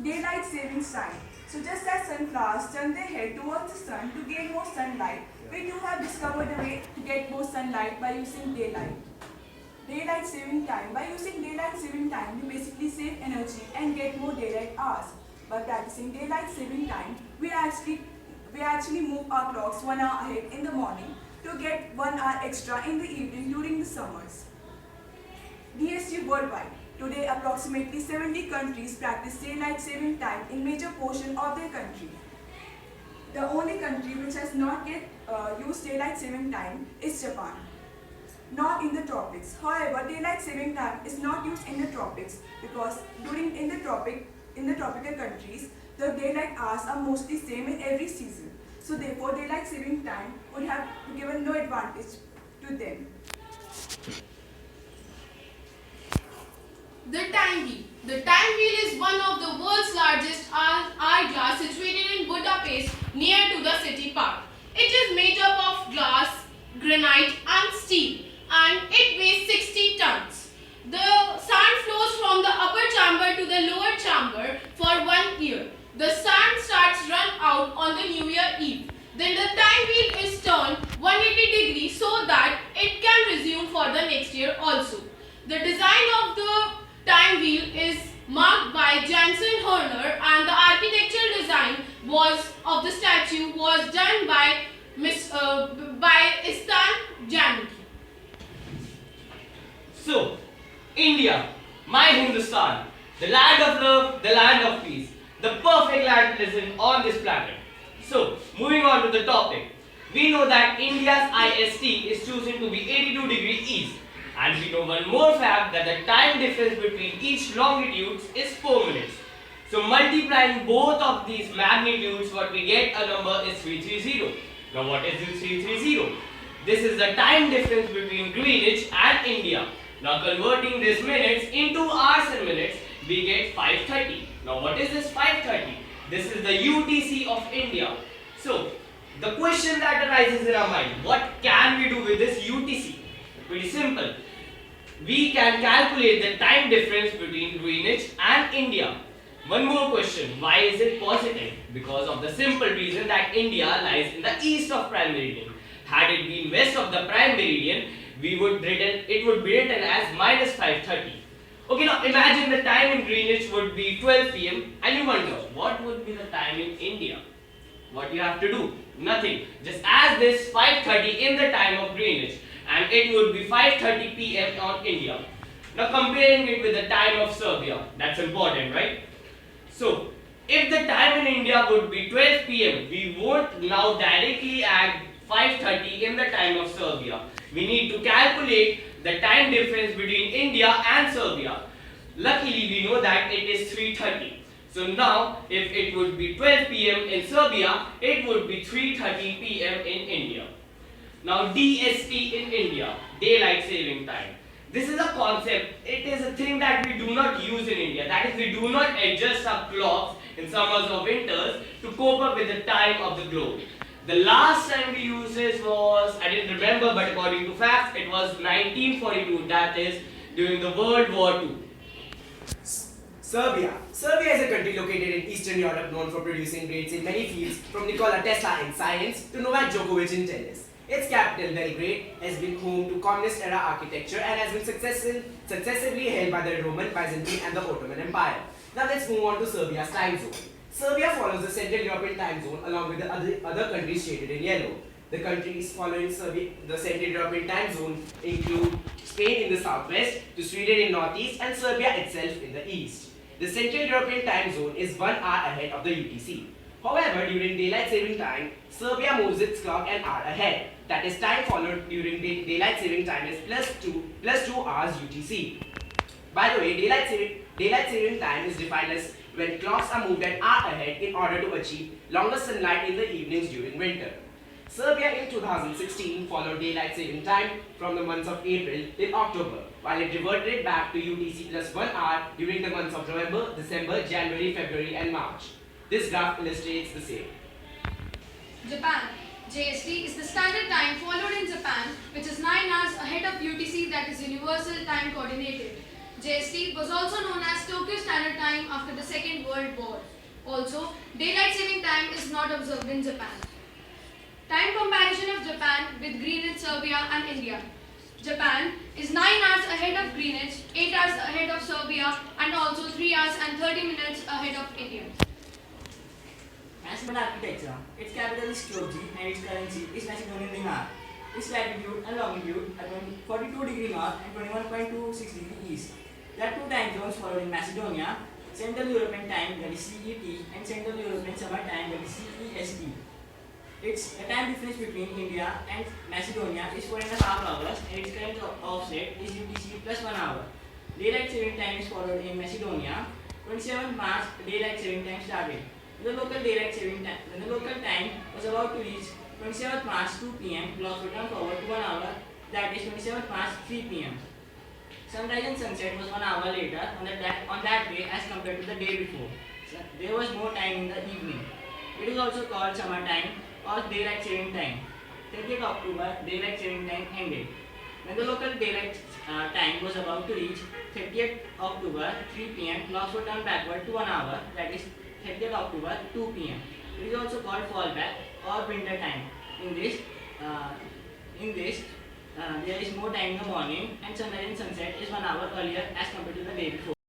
Daylight savings time. So just as sunflowers turn their head towards the sun to gain more sunlight, we too have discovered a way to get more sunlight by using daylight. Daylight saving time. By using daylight saving time, we basically save energy and get more daylight hours. By practicing daylight saving time, we actually move our clocks 1 hour ahead in the morning to get 1 hour extra in the evening during the summers. DST worldwide. Today, approximately 70 countries practice daylight saving time in major portion of their country. The only country which has not yet used daylight saving time is Japan, not in the tropics. However, daylight saving time is not used in the tropics because during in the tropical countries, the daylight hours are mostly same in every season. So therefore, daylight saving time would have given no advantage to them. The time wheel. The time wheel is one of the world's largest eyeglass situated in Budapest near to the city park. It is made up of glass, granite and steel and it weighs 60 tons. The sand flows from the upper chamber to the lower chamber for 1 year. The sand starts run out on the New Year Eve. Then the time wheel is turned 180 degrees so that it can resume for the next year also. The design of the time wheel is marked by Jansen Horner and the architectural design of the statue was done by Istan Janki. So, India, my Hindustan, the land of love, the land of peace, the perfect land present on this planet. So, moving on to the topic, we know that India's IST is chosen to be 82 degrees east. And we know one more fact that the time difference between each longitudes is 4 minutes. So multiplying both of these magnitudes, what we get a number is 330. Now what is this 330? This is the time difference between Greenwich and India. Now converting these minutes into hours and minutes, we get 530. Now what is this 530? This is the UTC of India. So the question that arises in our mind, what can we do with this UTC? Pretty simple. We can calculate the time difference between Greenwich and India. One more question, why is it positive? Because of the simple reason that India lies in the east of prime meridian. Had it been west of the prime meridian, it would be written as minus 530. Okay, now imagine the time in Greenwich would be 12 p.m. and you wonder, what would be the time in India? What you have to do? Nothing. Just add this 530 in the time of Greenwich and it would be 5:30 p.m. on India. Now comparing it with the time of Serbia, that's important, right? So, if the time in India would be 12 p.m., we won't now directly add 5:30 in the time of Serbia. We need to calculate the time difference between India and Serbia. Luckily, we know that it is 3:30. So now, if it would be 12 p.m. in Serbia, it would be 3:30 p.m. in India. Now DST in India, daylight saving time. This is a concept, it is a thing that we do not use in India. That is, we do not adjust our clocks in summers or winters to cope up with the time of the globe. The last time we used this was, I didn't remember, but according to facts, it was 1942, that is during the World War II. Serbia. Serbia is a country located in Eastern Europe known for producing greats in many fields, from Nikola Tesla in science to Novak Djokovic in tennis. Its capital, Belgrade, has been home to communist-era architecture and has been successively held by the Roman, Byzantine and the Ottoman Empire. Now let's move on to Serbia's time zone. Serbia follows the Central European time zone along with the other countries shaded in yellow. The countries following the Central European time zone include Spain in the southwest, to Sweden in northeast and Serbia itself in the east. The Central European time zone is 1 hour ahead of the UTC. However, during daylight saving time, Serbia moves its clock an hour ahead. That is, time followed during daylight saving time is plus 2 hours UTC. By the way, daylight saving time is defined as when clocks are moved an hour ahead in order to achieve longer sunlight in the evenings during winter. Serbia in 2016 followed daylight saving time from the months of April till October, while it reverted back to UTC plus 1 hour during the months of November, December, January, February and March. This graph illustrates the same. Japan. JST is the standard time followed in Japan, which is 9 hours ahead of UTC, that is Universal Time Coordinated. JST was also known as Tokyo Standard Time after the Second World War. Also, daylight saving time is not observed in Japan. Time comparison of Japan with Greenwich, Serbia and India. Japan is 9 hours ahead of Greenwich, 8 hours ahead of Serbia and also 3 hours and 30 minutes ahead of India. Macedonian architecture. Its capital is Skopje and its currency is Macedonian dinar. Its latitude and longitude are 42 degree north and 21.26 degree east. There are two time zones followed in Macedonia: Central European Time, that is CET, and Central European Summer Time, that is CEST. The time difference between India and Macedonia is 4.5 hours, and its current offset is UTC plus 1 hour. Daylight saving time is followed in Macedonia. 27th March, daylight saving time started. When the local time was about to reach 27th March 2 p.m., clocks were turned forward to 1 hour, that is 27th March 3 p.m. Sunrise and sunset was 1 hour later on that day as compared to the day before. So there was more time in the evening. It is also called summer time or daylight saving time. 30th October, daylight saving time ended. When the local daylight time was about to reach 30th October 3 p.m., clocks were turned backward to 1 hour, that is 30th October 2 p.m. It is also called fallback or winter time. In this, there is more time in the morning, and sunrise and sunset is 1 hour earlier as compared to the day before.